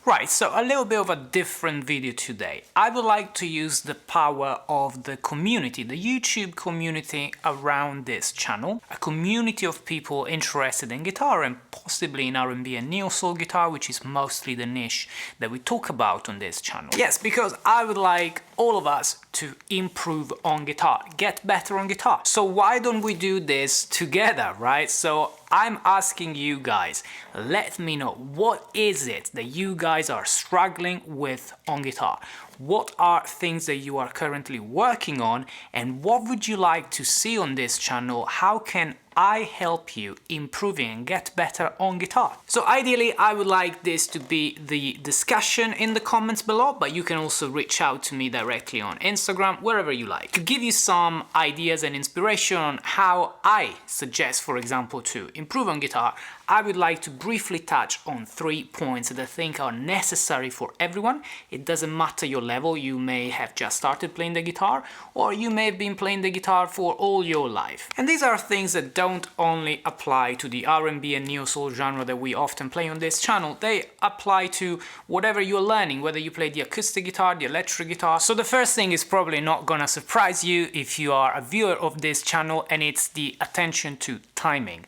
Right, so a little bit of a different video today. I would like to use the power of the community, the YouTube community around this channel, a community of people interested in guitar and possibly in R&B and neo-soul guitar, which is mostly the niche that we talk about on this channel. Yes, because I would like all of us to improve on guitar, get better on guitar. So why don't we do this together, right? So I'm asking you guys, let me know, what is it that you guys are struggling with on guitar? What are things that you are currently working on, and what would you like to see on this channel? How can I help you improving and get better on guitar? So ideally, I would like this to be the discussion in the comments below, but you can also reach out to me directly on Instagram, wherever you like. To give you some ideas and inspiration on how I suggest, for example, to improve on guitar, I would like to briefly touch on 3 points that I think are necessary for everyone. It doesn't matter your level, you may have just started playing the guitar, or you may have been playing the guitar for all your life. And these are things that don't only apply to the R&B and neo-soul genre that we often play on this channel, they apply to whatever you're learning, whether you play the acoustic guitar, the electric guitar. So the first thing is probably not gonna surprise you if you are a viewer of this channel, and it's the attention to timing.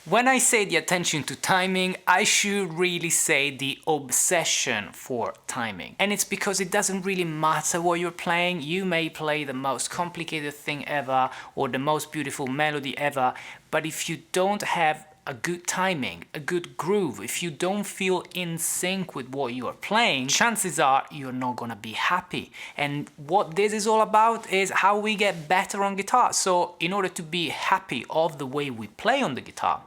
When I say the attention to timing, I should really say the obsession for timing. And it's because it doesn't really matter what you're playing. You may play the most complicated thing ever or the most beautiful melody ever, but if you don't have a good timing, a good groove, if you don't feel in sync with what you are playing, chances are you're not gonna be happy. And what this is all about is how we get better on guitar. So in order to be happy of the way we play on the guitar,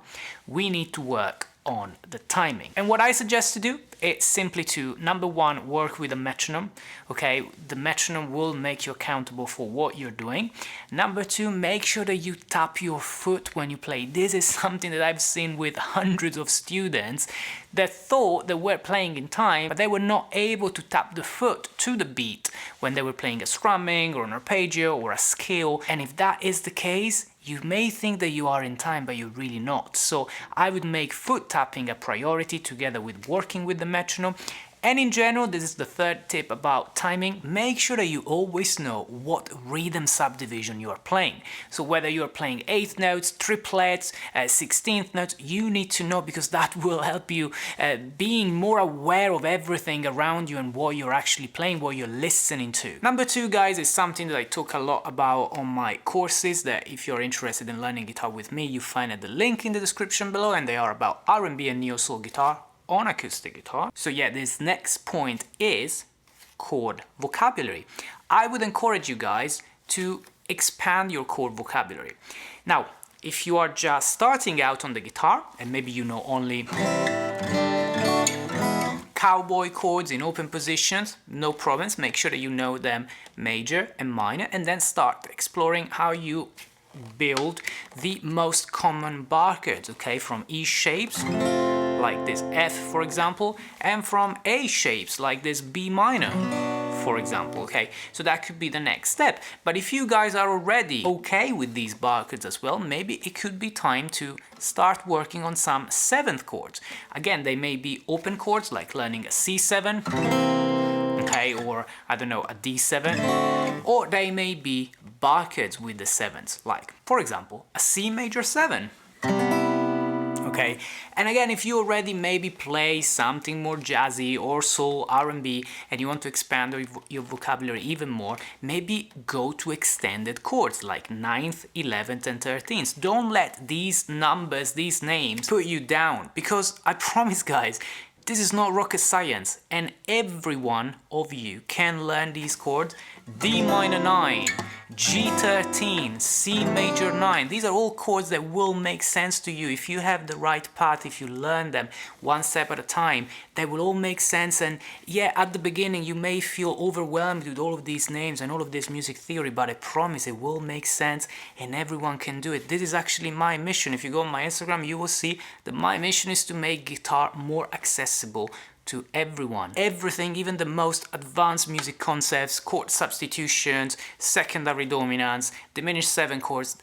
we need to work on the timing. And what I suggest to do is simply to, number one, work with a metronome. Okay, the metronome will make you accountable for what you're doing. Number two, make sure that you tap your foot when you play. This is something that I've seen with hundreds of students that thought they were playing in time, but they were not able to tap the foot to the beat when they were playing a strumming or an arpeggio or a scale. And if that is the case, you may think that you are in time, but you're really not. So I would make foot tapping a priority together with working with the metronome. And in general, this is the third tip about timing. Make sure that you always know what rhythm subdivision you are playing. So whether you're playing 8th notes, triplets, 16th notes, you need to know, because that will help you being more aware of everything around you and what you're actually playing, what you're listening to. Number two, guys, is something that I talk a lot about on my courses, that if you're interested in learning guitar with me, you find at the link in the description below, and they are about R&B and neo-soul guitar on acoustic guitar. So yeah, this next point is chord vocabulary. I would encourage you guys to expand your chord vocabulary. Now, if you are just starting out on the guitar and maybe you know only cowboy chords in open positions, no problems. Make sure that you know them major and minor, and then start exploring how you build the most common bar chords, okay, from E shapes like this F, for example, and from A shapes like this B minor, for example, okay? So that could be the next step. But if you guys are already okay with these bar chords as well, maybe it could be time to start working on some 7th chords. Again, they may be open chords, like learning a C7, okay, or I don't know, a D7, or they may be bar chords with the 7s, like, for example, a C major 7. Okay, and again, if you already maybe play something more jazzy or soul, R&B, and you want to expand your vocabulary even more, maybe go to extended chords like 9th, 11th and 13th. Don't let these numbers, these names put you down, because I promise, guys, this is not rocket science, and every one of you can learn these chords. D minor 9, G13, C major 9. These are all chords that will make sense to you if you have the right path, if you learn them one step at a time. They will all make sense, and yeah, at the beginning you may feel overwhelmed with all of these names and all of this music theory, but I promise it will make sense and everyone can do it. This is actually my mission. If you go on my Instagram, you will see that my mission is to make guitar more accessible to everyone. Everything, even the most advanced music concepts, chord substitutions, secondary dominants, diminished 7 chords,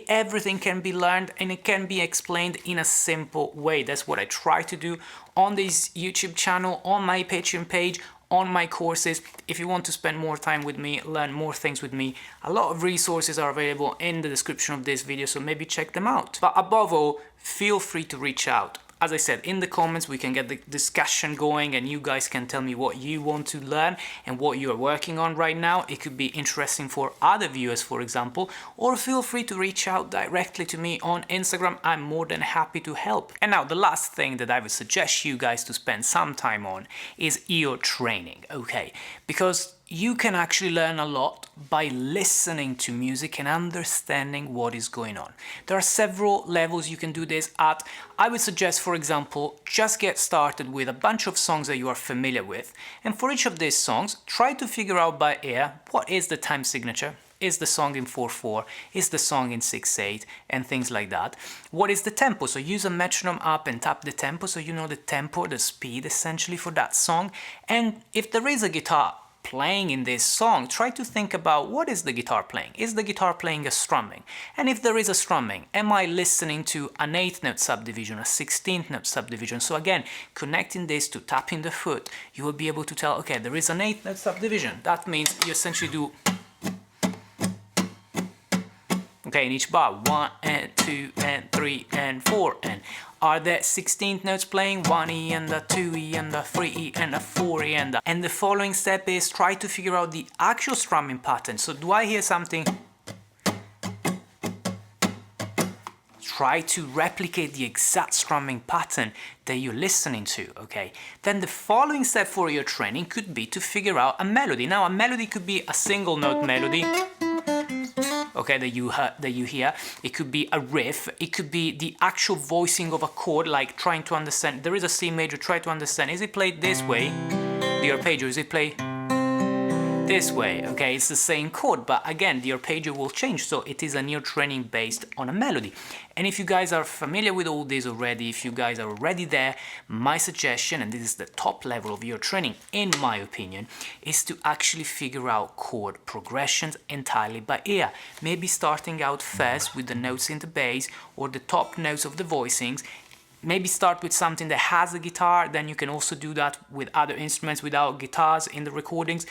Everything can be learned and it can be explained in a simple way. That's what I try to do on this YouTube channel, on my Patreon page, on my courses. If you want to spend more time with me, learn more things with me, a lot of resources are available in the description of this video, so maybe check them out. But above all, feel free to reach out. As I said, in the comments we can get the discussion going and you guys can tell me what you want to learn and what you're working on right now. It could be interesting for other viewers, for example, or feel free to reach out directly to me on Instagram. I'm more than happy to help. And now the last thing that I would suggest you guys to spend some time on is ear training, okay? Because you can actually learn a lot by listening to music and understanding what is going on. There are several levels you can do this at. I would suggest, for example, just get started with a bunch of songs that you are familiar with, and for each of these songs, try to figure out by ear what is the time signature. Is the song in 4/4? Is the song in 6/8? And things like that. What is the tempo? So use a metronome up and tap the tempo so you know the tempo, the speed essentially for that song. And if there is a guitar playing in this song, try to think about what is the guitar playing. Is the guitar playing a strumming? And if there is a strumming, am I listening to an 8th note subdivision, a 16th note subdivision? So again, connecting this to tapping the foot, you will be able to tell, okay, there is an 8th note subdivision. That means you essentially do, okay, in each bar, 1 and 2 and 3 and 4, and are there 16th notes playing? 1E and a 2E and a 3E and a 4E and a... And the following step is try to figure out the actual strumming pattern. So do I hear something? Try to replicate the exact strumming pattern that you're listening to, okay? Then the following step for your training could be to figure out a melody. Now a melody could be a single note melody, okay, that you hear. It could be a riff, it could be the actual voicing of a chord, like trying to understand, there is a C major, try to understand, is it played this way, the arpeggio, is it played this way, okay, it's the same chord, but again, the arpeggio will change, so it is an ear training based on a melody. And if you guys are familiar with all this already, if you guys are already there, my suggestion, and this is the top level of ear training in my opinion, is to actually figure out chord progressions entirely by ear. Maybe starting out first with the notes in the bass or the top notes of the voicings. Maybe start with something that has a guitar, then you can also do that with other instruments without guitars in the recordings.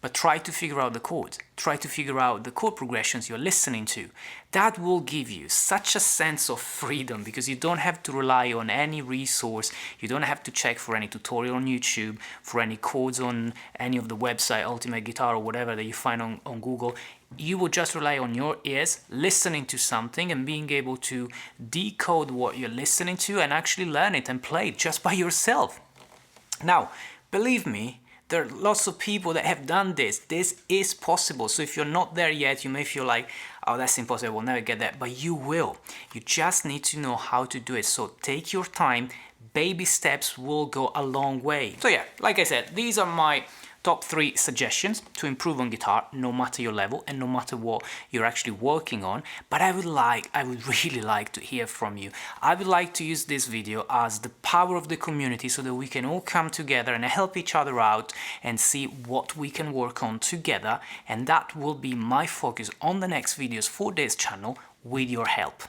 But try to figure out the chords, try to figure out the chord progressions you're listening to. That will give you such a sense of freedom because you don't have to rely on any resource, you don't have to check for any tutorial on YouTube, for any chords on any of the website, Ultimate Guitar or whatever that you find on Google. You will just rely on your ears, listening to something and being able to decode what you're listening to and actually learn it and play it just by yourself. Now, believe me, there are lots of people that have done this. This is possible. So if you're not there yet, you may feel like, oh, that's impossible, we'll never get there. But you will. You just need to know how to do it. So take your time. Baby steps will go a long way. So yeah, like I said, these are my top 3 suggestions to improve on guitar, no matter your level and no matter what you're actually working on. But I would really like to hear from you. I would like to use this video as the power of the community so that we can all come together and help each other out and see what we can work on together. And that will be my focus on the next videos for this channel with your help.